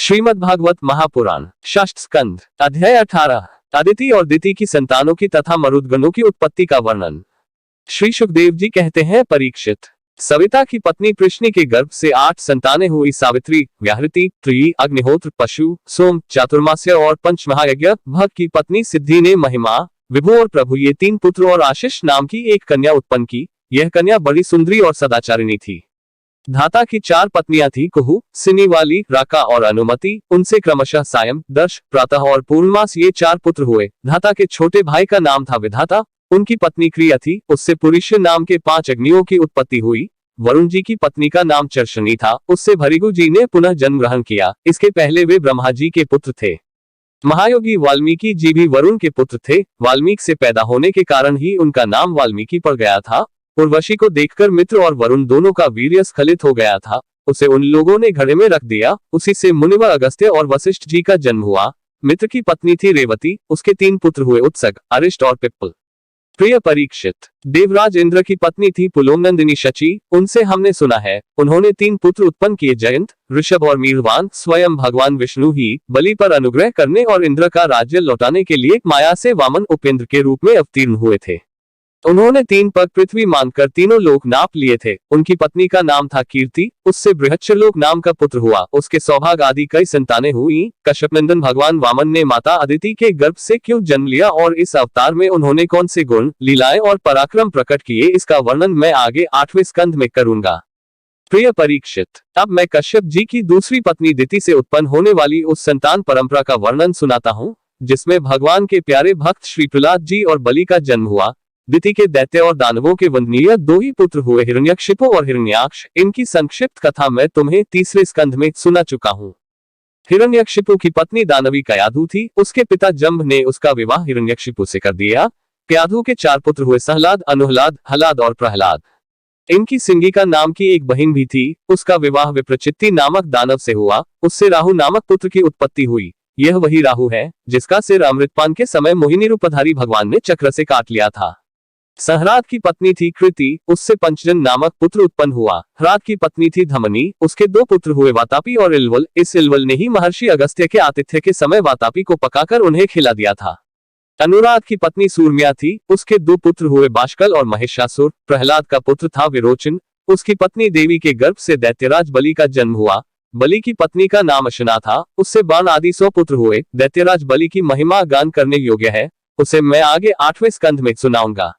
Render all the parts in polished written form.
श्रीमद्भागवत महापुराण षष्ठ स्कंध अध्याय 18 अदिति और दिति की संतानों की तथा मरुदगणों की उत्पत्ति का वर्णन। श्री सुखदेव जी कहते हैं, परीक्षित, सविता की पत्नी कृष्ण के गर्भ से 8 संतानें हुई। सावित्री, व्याहृति, त्रियी, अग्निहोत्र, पशु, सोम, चातुर्मास्य और पंचमहायज्ञ। भक्त की पत्नी सिद्धि ने महिमा, विभु और प्रभु ये 3 पुत्र और आशीष नाम की एक कन्या उत्पन्न की। यह कन्या बड़ी सुंदरी और सदाचारिणी थी। धाता की 4 पत्नियां थी, कुहू, सिनीवाली, राका और अनुमति। उनसे क्रमशः सायं, दर्श, प्रातः और पूर्णमास ये 4 पुत्र हुए। धाता के छोटे भाई का नाम था विधाता। उनकी पत्नी क्रिया थी। उससे पुरुष्य नाम के 5 अग्नियों की उत्पत्ति हुई। वरुण जी की पत्नी का नाम चर्षणी था। उससे भृगु जी ने पुनः जन्म ग्रहण किया। इसके पहले वे ब्रह्मा जी के पुत्र थे। महायोगी वाल्मीकि जी भी वरुण के पुत्र थे। वाल्मीकि से पैदा होने के कारण ही उनका नाम वाल्मीकि पड़ गया था। उर्वशी को देखकर मित्र और वरुण दोनों का वीर्य स्खलित हो गया था। उसे उन लोगों ने घड़े में रख दिया। उसी से मुनिवर अगस्त्य और वशिष्ठ जी का जन्म हुआ। मित्र की पत्नी थी रेवती। उसके 3 पुत्र हुए, उत्सग, अरिष्ट और पिप्पल। प्रिय परीक्षित, देवराज इंद्र की पत्नी थी पुलोमनंदिनी शची। उनसे हमने सुना है उन्होंने 3 पुत्र उत्पन्न किए, जयंत, ऋषभ और मीरवान। स्वयं भगवान विष्णु ही बलि पर अनुग्रह करने और इंद्र का राज्य लौटाने के लिए माया से वामन उपेंद्र के रूप में अवतीर्ण हुए थे। उन्होंने 3 पग पृथ्वी मानकर तीनों लोक नाप लिए थे। उनकी पत्नी का नाम था कीर्ति। उससे बृहच्छलोक नाम का पुत्र हुआ। उसके सौभाग आदि कई संतानें हुई। कश्यपनंदन भगवान वामन ने माता अदिति के गर्भ से क्यों जन्म लिया और इस अवतार में उन्होंने कौन से गुण, लीलाएं और पराक्रम प्रकट किए, इसका वर्णन मैं आगे 8वें स्कंध में करूंगा। प्रिय परीक्षित, अब मैं कश्यप जी की दूसरी पत्नी दिति से उत्पन्न होने वाली उस संतान परंपरा का वर्णन सुनाता हूँ, जिसमें भगवान के प्यारे भक्त श्री प्रहलाद जी और बलि का जन्म हुआ। दिति के दैत्य और दानवों के वंदनीय 2 ही पुत्र हुए, हिरण्यकशिपु और हिरण्याक्ष। इनकी संक्षिप्त कथा मैं तुम्हें तीसरे स्कंध में सुना चुका हूँ। हिरण्यकशिपु की पत्नी दानवी कयाधु थी। उसके पिता जम्भ ने उसका विवाह हिरण्यकशिपु से कर दिया। कयाधु के 4 पुत्र हुए, सहलाद, अनुहलाद, हलाद और प्रहलाद। इनकी सिंगिका नाम की एक बहन भी थी। उसका विवाह विप्रचित्ति नामक दानव से हुआ। उससे राहु नामक पुत्र की उत्पत्ति हुई। यह वही राहु है जिसका सिर अमृतपान के समय मोहिनी रूपधारी भगवान ने चक्र से काट लिया था। सहराद की पत्नी थी कृति। उससे पंचजन नामक पुत्र उत्पन्न हुआ। हराद की पत्नी थी धमनी। उसके 2 पुत्र हुए, वातापी और इलवल। इस इलवल ने ही महर्षि अगस्त्य के आतिथ्य के समय वातापी को पकाकर उन्हें खिला दिया था। अनुराग की पत्नी सूर्म्या थी। उसके 2 पुत्र हुए, बाष्कल और महिषासुर। प्रहलाद का पुत्र था विरोचन। उसकी पत्नी देवी के गर्भ से दैत्यराज बलि का जन्म हुआ। बलि की पत्नी का नाम अशना था। उससे बाण आदि 100 पुत्र हुए। दैत्यराज बलि की महिमा गान करने योग्य है। उसे मैं आगे 8वें स्कंध में सुनाऊंगा।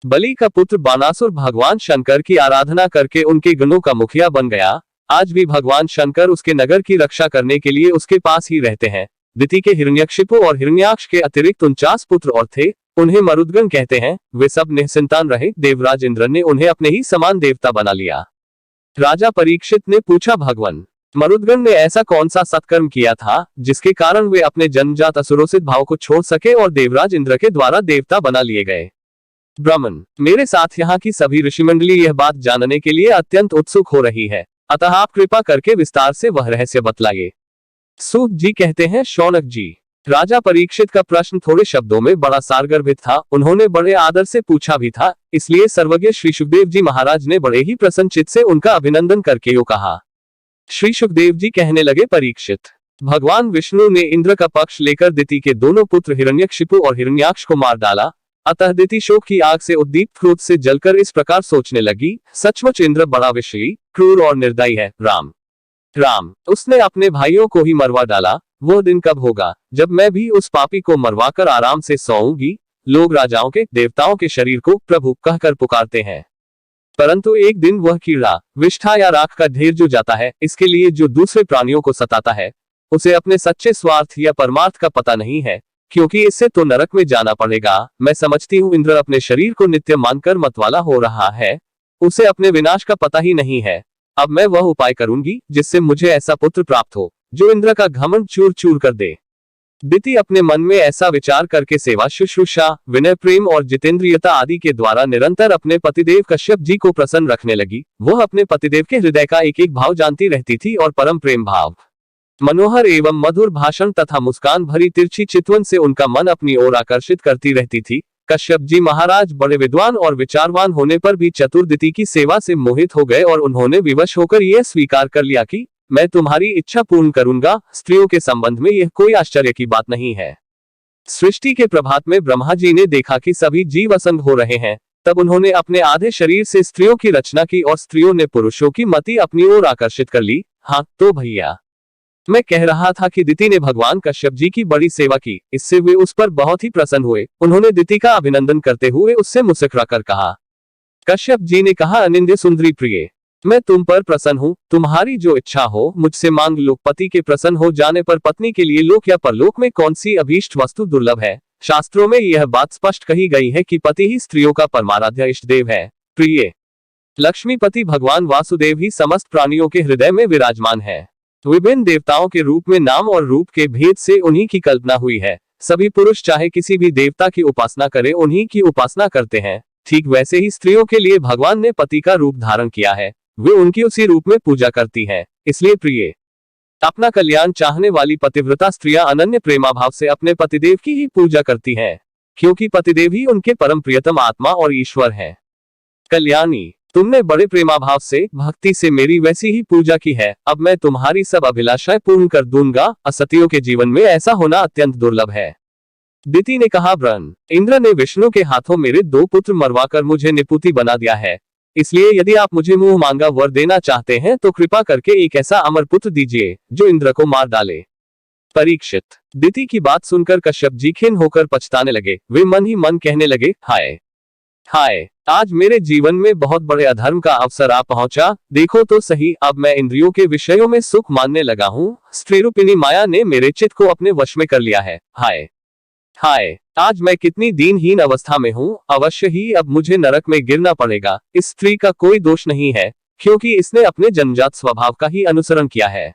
बलि का पुत्र बाणासुर भगवान शंकर की आराधना करके उनके गणों का मुखिया बन गया। आज भी भगवान शंकर उसके नगर की रक्षा करने के लिए उसके पास ही रहते हैं। दिति के हिरण्यकशिपु और हिरण्याक्ष के अतिरिक्त 49 पुत्र और थे। उन्हें मरुदगण कहते हैं। वे सब निसंतान रहे। देवराज इंद्र ने उन्हें अपने ही समान देवता बना लिया। राजा परीक्षित ने पूछा, भगवान, मरुदगण ने ऐसा कौन सा सत्कर्म किया था जिसके कारण वे अपने जन्मजात असुरोसित भाव को छोड़ सके और देवराज इंद्र के द्वारा देवता बना लिए गए? ब्राह्मण, मेरे साथ यहाँ की सभी ऋषिमंडली यह बात जानने के लिए अत्यंत उत्सुक हो रही है, अतः आप कृपा करके विस्तार से वह रहस्य बतलाइए। सूत जी कहते हैं, शौनक जी, राजा परीक्षित का प्रश्न थोड़े शब्दों में बड़ा सारगर्भित था। उन्होंने बड़े आदर से पूछा भी था, इसलिए सर्वज्ञ श्री सुखदेव जी महाराज ने बड़े ही प्रसन्नचित्त से उनका अभिनंदन करके यूं कहा। श्री सुखदेव जी कहने लगे, परीक्षित, भगवान विष्णु ने इंद्र का पक्ष लेकर दिति के दोनों पुत्र हिरण्यकशिपु और हिरण्याक्ष को मार डाला। अतः दिति शोक की आग से उद्दीप्त क्रोध से जलकर इस प्रकार सोचने लगी, सचमुच इंद्र बड़ा विषयी, क्रूर और निर्दयी है। राम, उसने अपने भाइयों को ही मरवा डाला। वो दिन कब होगा जब मैं भी उस पापी को मरवाकर आराम से सोऊंगी? लोग राजाओं के, देवताओं के शरीर को प्रभु कहकर पुकारते हैं, परंतु एक दिन वह कीड़ा, विष्ठा या राख का ढेर जो जाता है। इसके लिए जो दूसरे प्राणियों को सताता है, उसे अपने सच्चे स्वार्थ या परमार्थ का पता नहीं है, क्योंकि इससे तो नरक में जाना पड़ेगा। मैं समझती हूँ इंद्र अपने शरीर को नित्य मानकर मतवाला हो रहा है। उसे अपने विनाश का पता ही नहीं है। अब मैं वह उपाय करूंगी जिससे मुझे ऐसा पुत्र प्राप्त हो जो इंद्र का घमंड चूर चूर कर दे। दिति अपने मन में ऐसा विचार करके सेवा, शुश्रूषा, विनय, प्रेम और जितेंद्रियता आदि के द्वारा निरंतर अपने पतिदेव कश्यप जी को प्रसन्न रखने लगी। वह अपने पतिदेव के हृदय का एक एक भाव जानती रहती थी और परम प्रेम भाव, मनोहर एवं मधुर भाषण तथा मुस्कान भरी तिरछी चितवन से उनका मन अपनी ओर आकर्षित करती रहती थी। कश्यप जी महाराज बड़े विद्वान और विचारवान होने पर भी चतुर दिति की सेवा से मोहित हो गए और उन्होंने विवश होकर यह स्वीकार कर लिया कि मैं तुम्हारी इच्छा पूर्ण करूंगा। स्त्रियों के संबंध में यह कोई आश्चर्य की बात नहीं है। सृष्टि के प्रभात में ब्रह्मा जी ने देखा कि सभी जीव असंग हो रहे हैं। तब उन्होंने अपने आधे शरीर से स्त्रियों की रचना की और स्त्रियों ने पुरुषों की मति अपनी ओर आकर्षित कर ली। हाँ तो भैया, मैं कह रहा था कि दिति ने भगवान कश्यप जी की बड़ी सेवा की, इससे वे उस पर बहुत ही प्रसन्न हुए। उन्होंने दिति का अभिनंदन करते हुए उससे मुस्कुराकर कहा। कश्यप जी ने कहा, अनिंद्य सुंदरी प्रिय, मैं तुम पर प्रसन्न हूँ। तुम्हारी जो इच्छा हो मुझसे मांग लो। पति के प्रसन्न हो जाने पर पत्नी के लिए लोक या परलोक में कौन सी अभीष्ट वस्तु दुर्लभ है। शास्त्रों में यह बात स्पष्ट कही गई है कि पति ही स्त्रियों का परमाराध्य इष्ट देव है। प्रिय, लक्ष्मीपति भगवान वासुदेव ही समस्त प्राणियों के हृदय में विराजमान है। विभिन्न देवताओं के रूप में नाम और रूप के भेद से उन्हीं की कल्पना हुई है। सभी पुरुष चाहे किसी भी देवता की उपासना करें, उन्हीं की उपासना करते हैं। ठीक वैसे ही स्त्रियों के लिए भगवान ने पति का रूप धारण किया है, वे उनकी उसी रूप में पूजा करती हैं। इसलिए प्रिय, अपना कल्याण चाहने वाली पतिव्रता स्त्रियां अनन्य प्रेमाभाव से अपने पतिदेव की ही पूजा करती हैं, क्योंकि पतिदेव ही उनके परम प्रियतम आत्मा और ईश्वर हैं। कल्याणी, तुमने बड़े प्रेमाभाव से भक्ति से मेरी वैसी ही पूजा की है। अब मैं तुम्हारी सब अभिलाषाएं पूर्ण कर दूंगा। असतियों के जीवन में ऐसा होना अत्यंत दुर्लभ है। दिति ने कहा, ब्रन, इंद्र ने विष्णु के हाथों मेरे 2 पुत्र मरवाकर मुझे निपुति बना दिया है। इसलिए यदि आप मुझे मुंह मांगा वर देना चाहते हैं तो कृपा करके एक ऐसा अमर पुत्र दीजिए जो इंद्र को मार डाले। परीक्षित, दिति की बात सुनकर कश्यप जी खिन्न होकर पछताने लगे। वे मन ही मन कहने लगे, हाय हाय, आज मेरे जीवन में बहुत बड़े अधर्म का अवसर आ पहुंचा। देखो तो सही, अब मैं इंद्रियों के विषयों में सुख मानने लगा हूँ। स्त्री रूपिणी माया ने मेरे चित्त को अपने वश में कर लिया है। हाय हाय, आज मैं कितनी दीनहीन अवस्था में हूँ। अवश्य ही अब मुझे नरक में गिरना पड़ेगा। इस स्त्री का कोई दोष नहीं है, क्योंकि इसने अपने जन्मजात स्वभाव का ही अनुसरण किया है।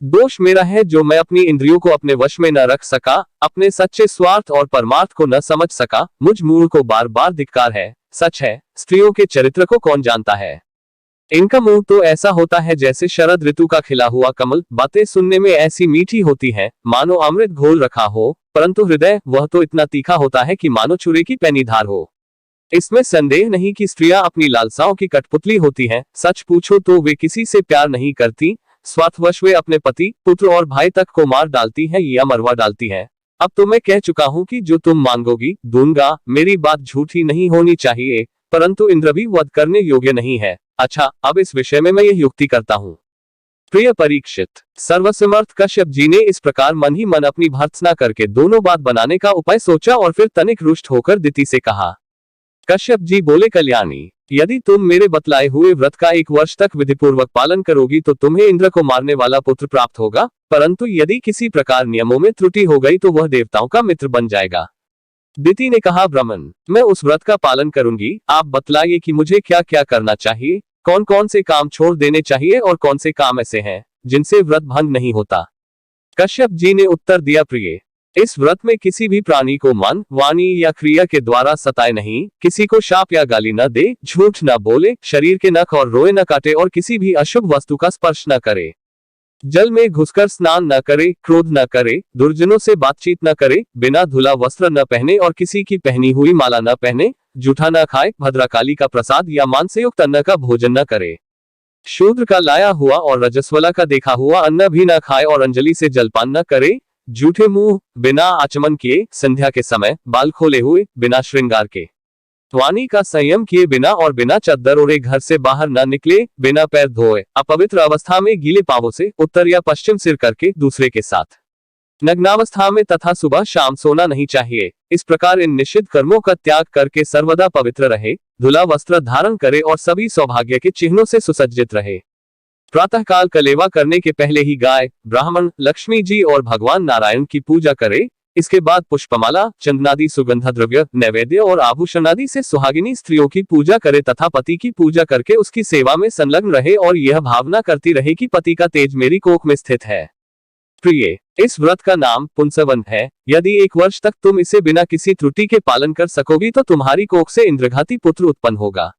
दोष मेरा है जो मैं अपनी इंद्रियों को अपने वश में न रख सका, अपने सच्चे स्वार्थ और परमार्थ को न समझ सका। मुझ मूढ़ को बार बार धिक्कार है। सच है, स्त्रियों के चरित्र को कौन जानता है। इनका मुंह तो ऐसा होता है जैसे शरद ऋतु का खिला हुआ कमल। बातें सुनने में ऐसी मीठी होती हैं मानो अमृत घोल रखा हो, परंतु हृदय वह तो इतना तीखा होता है कि मानो छुरे की पैनी धार हो। इसमें संदेह नहीं कि स्त्रियां अपनी लालसाओं की कठपुतली होती हैं। सच पूछो तो वे किसी से प्यार नहीं करती। स्वार्थवश वे अपने पति, पुत्र और भाई तक को मार डालती हैं या मरवा डालती हैं। अब तो मैं कह चुका हूं कि जो तुम मांगोगी दूंगा। मेरी बात झूठी नहीं होनी चाहिए, परंतु इंद्र भी वध करने योग्य नहीं है। अच्छा, अब इस विषय में मैं यह युक्ति करता हूँ। प्रिय परीक्षित, सर्वसमर्थ कश्यप जी ने इस प्रकार मन ही मन अपनी भर्त्सना करके दोनों बात बनाने का उपाय सोचा और फिर तनिक रुष्ट होकर दिति से कहा। कश्यप जी बोले, कल्याणी, यदि तुम मेरे बतलाए हुए व्रत का 1 वर्ष तक विधिपूर्वक पालन करोगी तो तुम्हें इंद्र को मारने वाला पुत्र प्राप्त होगा। परंतु यदि किसी प्रकार नियमों में त्रुटि हो गई तो वह देवताओं का मित्र बन जाएगा। दिति ने कहा, ब्राह्मण, मैं उस व्रत का पालन करूंगी। आप बतलाइए कि मुझे क्या क्या करना चाहिए, कौन कौन से काम छोड़ देने चाहिए और कौन से काम ऐसे हैं जिनसे व्रत भंग नहीं होता। कश्यप जी ने उत्तर दिया, प्रिय, इस व्रत में किसी भी प्राणी को मन, वाणी या क्रिया के द्वारा सताए नहीं, किसी को शाप या गाली न दे, झूठ न बोले, शरीर के नख और रोए न काटे और किसी भी अशुभ वस्तु का स्पर्श न करे, जल में घुसकर स्नान न करे, क्रोध न करे, दुर्जनों से बातचीत न करे, बिना धुला वस्त्र न पहने और किसी की पहनी हुई माला न पहने, जूठा न खाए, भद्रकाली का प्रसाद या मांस से युक्त अन्न का भोजन न करे, शूद्र का लाया हुआ और रजस्वला का देखा हुआ अन्न भी न खाए और अंजलि से जलपान न करे, झूठे मुंह, बिना आचमन किए, संध्या के समय बाल खोले हुए, बिना श्रृंगार के, वाणी का संयम किए बिना और बिना चद्दर ओढ़े घर से बाहर न निकले, बिना पैर धोए, अपवित्र अवस्था में गीले पांवों से उत्तर या पश्चिम सिर करके दूसरे के साथ, नग्नावस्था में तथा सुबह शाम सोना नहीं चाहिए। इस प्रकार इन निषिद्ध कर्मों का त्याग करके सर्वदा पवित्र रहे, धुला वस्त्र धारण करे और सभी सौभाग्य के चिन्हों से सुसज्जित रहे। प्रातःकाल कलेवा करने के पहले ही गाय, ब्राह्मण, लक्ष्मी जी और भगवान नारायण की पूजा करे। इसके बाद पुष्पमाला, चंदनादि सुगंध द्रव्य, नैवेद्य और आभूषण आदि से सुहागिनी स्त्रियों की पूजा करे तथा पति की पूजा करके उसकी सेवा में संलग्न रहे और यह भावना करती रहे कि पति का तेज मेरी कोख में स्थित है। प्रिय, इस व्रत का नाम पुंसवन है। यदि 1 वर्ष तक तुम इसे बिना किसी त्रुटि के पालन कर सकोगी तो तुम्हारी कोख से इंद्रघाती पुत्र उत्पन्न होगा।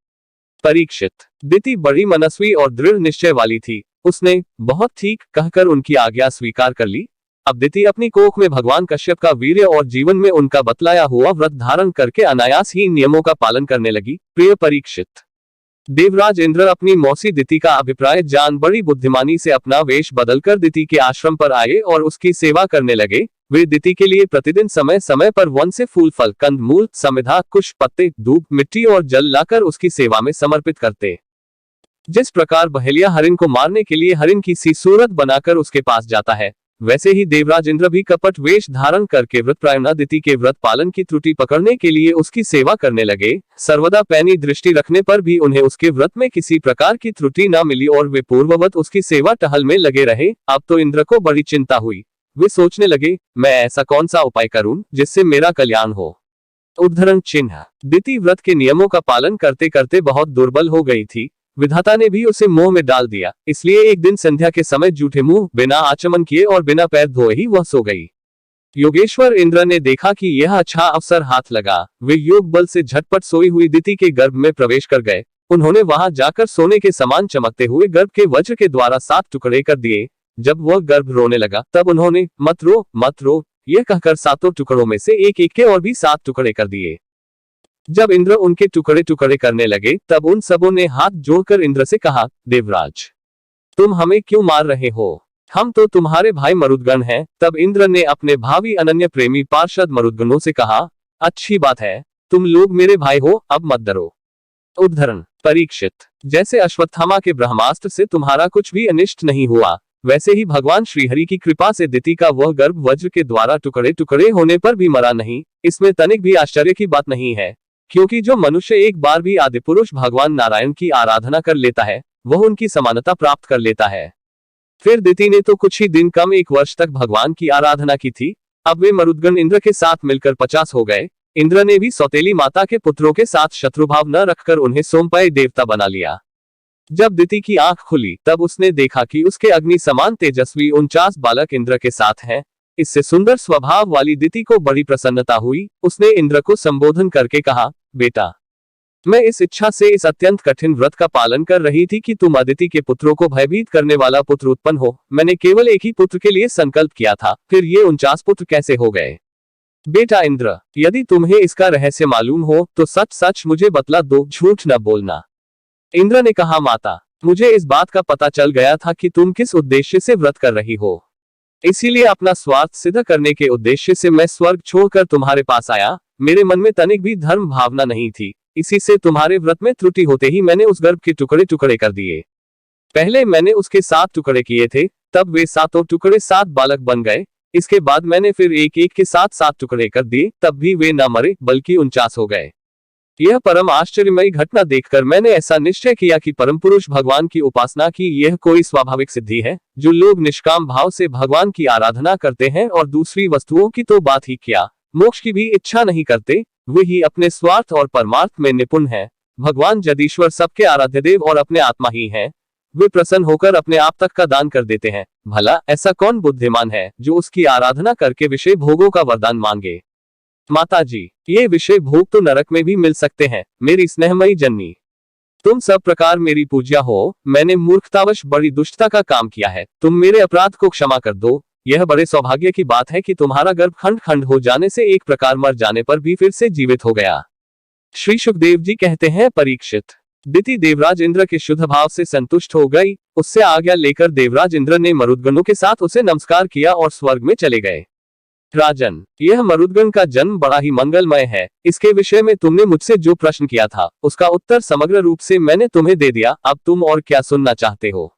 परीक्षित, दिति बड़ी मनस्वी और दृढ़ निश्चय वाली थी। उसने बहुत ठीक कहकर उनकी आज्ञा स्वीकार कर ली। अब दिति अपनी कोख में भगवान कश्यप का वीर्य और जीवन में उनका बतलाया हुआ व्रत धारण करके अनायास ही नियमों का पालन करने लगी। प्रिय परीक्षित, देवराज इंद्र अपनी मौसी दिति का अभिप्राय जान बड़ी बुद्धिमानी से अपना वेश बदलकर दिति के आश्रम पर आए और उसकी सेवा करने लगे। वे दिति के लिए प्रतिदिन समय समय पर वन से फूल फल कंद मूल समिधा कुश पत्ते धूप मिट्टी और जल लाकर उसकी सेवा में समर्पित करते। जिस प्रकार बहेलिया हरिण को मारने के लिए हरिण की सी सूरत बनाकर उसके पास जाता है, वैसे ही देवराज इंद्र भी कपट वेश धारण करके व्रतपरायणा दिति के व्रत पालन की त्रुटि पकड़ने के लिए उसकी सेवा करने लगे। सर्वदा पैनी दृष्टि रखने पर भी उन्हें उसके व्रत में किसी प्रकार की त्रुटि न मिली और वे पूर्ववत उसकी सेवा टहल में लगे रहे। अब तो इंद्र को बड़ी चिंता हुई। वे सोचने लगे, मैं ऐसा कौन सा उपाय करूं जिससे मेरा कल्याण हो। उद्धरण चिन्ह। दिति व्रत के नियमों का पालन करते करते बहुत दुर्बल हो गई थी। विधाता ने भी उसे मोह में डाल दिया, इसलिए एक दिन संध्या के समय जूठे मुंह बिना आचमन किए और बिना पैर धोए ही वह सो गई। योगेश्वर इंद्र ने देखा कि यह अच्छा अवसर हाथ लगा। वे योग बल से झटपट सोई हुई दिति के गर्भ में प्रवेश कर गए। उन्होंने वहां जाकर सोने के समान चमकते हुए गर्भ के वज्र के द्वारा 7 टुकड़े कर दिए। जब वह गर्भ रोने लगा तब उन्होंने मत रो यह कहकर 7 टुकड़ों में से एक एक के और भी 7 टुकड़े कर दिए। जब इंद्र उनके टुकड़े टुकड़े करने लगे तब उन सबों ने हाथ जोड़कर इंद्र से कहा, देवराज तुम हमें क्यों मार रहे हो? हम तो तुम्हारे भाई मरुदगण हैं। तब इंद्र ने अपने भावी अनन्य प्रेमी पार्षद मरुदगणों से कहा, अच्छी बात है, तुम लोग मेरे भाई हो, अब मत डरो। उद्धरण। परीक्षित, जैसे अश्वत्थामा के ब्रह्मास्त्र से तुम्हारा कुछ भी अनिष्ट नहीं हुआ, वैसे ही भगवान श्रीहरि की कृपा से दिति का वह गर्भ वज्र के द्वारा टुकड़े टुकड़े होने पर भी मरा नहीं। इसमें तनिक भी आश्चर्य की बात नहीं है, क्योंकि जो मनुष्य एक बार भी आदिपुरुष भगवान नारायण की आराधना कर लेता है वह उनकी समानता प्राप्त कर लेता है। फिर दिति ने तो कुछ ही दिन कम 1 वर्ष तक भगवान की आराधना की थी। अब वे मरुदगण इंद्र के साथ मिलकर 50 हो गए। इंद्र ने भी सौतेली माता के पुत्रों के साथ शत्रुभाव न रखकर उन्हें सोमपाई देवता बना लिया। जब दिति की आंख खुली तब उसने देखा कि उसके अग्नि समान तेजस्वी 49 बालक इंद्र के साथ हैं। इससे सुंदर स्वभाव वाली दिति को बड़ी प्रसन्नता हुई। उसने इंद्र को संबोधन करके कहा, बेटा मैं इस इच्छा से इस अत्यंत कठिन व्रत का पालन कर रही थी कि तुम अदिति के पुत्रों को भयभीत करने वाला पुत्र उत्पन्न हो। मैंने केवल एक ही पुत्र के लिए संकल्प किया था, फिर ये 49 पुत्र कैसे हो गए? बेटा इंद्र, यदि तुम्हें इसका रहस्य मालूम हो तो सच सच मुझे बतला दो, झूठ न बोलना। इंद्र ने कहा, माता मुझे इस बात का पता चल गया था कि तुम किस उद्देश्य से व्रत कर रही हो, इसीलिए अपना स्वार्थ सिद्ध करने के उद्देश्य से मैं स्वर्ग छोड़कर तुम्हारे पास आया। मेरे मन में तनिक भी धर्म भावना नहीं थी, इसी से तुम्हारे व्रत में त्रुटि होते ही मैंने उस गर्भ के टुकड़े टुकड़े कर दिए। पहले मैंने उसके 7 टुकड़े किए थे, तब वे 7 टुकड़े 7 बालक बन गए। इसके बाद मैंने फिर एक एक के 7 टुकड़े कर दिए, तब भी वे न मरे बल्कि 49 हो गए। यह परम आश्चर्यमयी घटना देखकर मैंने ऐसा निश्चय किया कि परम पुरुष भगवान की उपासना की यह कोई स्वाभाविक सिद्धि है। जो लोग निष्काम भाव से भगवान की आराधना करते हैं और दूसरी वस्तुओं की तो बात ही क्या, मोक्ष की भी इच्छा नहीं करते, वे ही अपने स्वार्थ और परमार्थ में निपुण हैं। भगवान जगदीश्वर सबके आराध्य देव और अपने आत्मा ही हैं। वे प्रसन्न होकर अपने आप तक का दान कर देते हैं। भला ऐसा कौन बुद्धिमान है जो उसकी आराधना करके विषय भोगों का वरदान मांगे? माता जी, ये विषय भोग तो नरक में भी मिल सकते हैं। मेरी स्नेहमयी जननी, तुम सब प्रकार मेरी पूज्या हो। मैंने मूर्खतावश बड़ी दुष्टता का काम किया है, तुम मेरे अपराध को क्षमा कर दो। यह बड़े सौभाग्य की बात है कि तुम्हारा गर्भ खंड खंड हो जाने से एक प्रकार मर जाने पर भी फिर से जीवित हो गया। श्री सुखदेव जी कहते हैं, परीक्षित, दिति देवराज इंद्र के शुद्ध भाव से संतुष्ट हो गई। उससे आज्ञा लेकर देवराज इंद्र ने मरुदगणों के साथ उसे नमस्कार किया और स्वर्ग में चले गए। राजन, यह मरुदगण का जन्म बड़ा ही मंगलमय है। इसके विषय में तुमने मुझसे जो प्रश्न किया था उसका उत्तर समग्र रूप से मैंने तुम्हें दे दिया। अब तुम और क्या सुनना चाहते हो?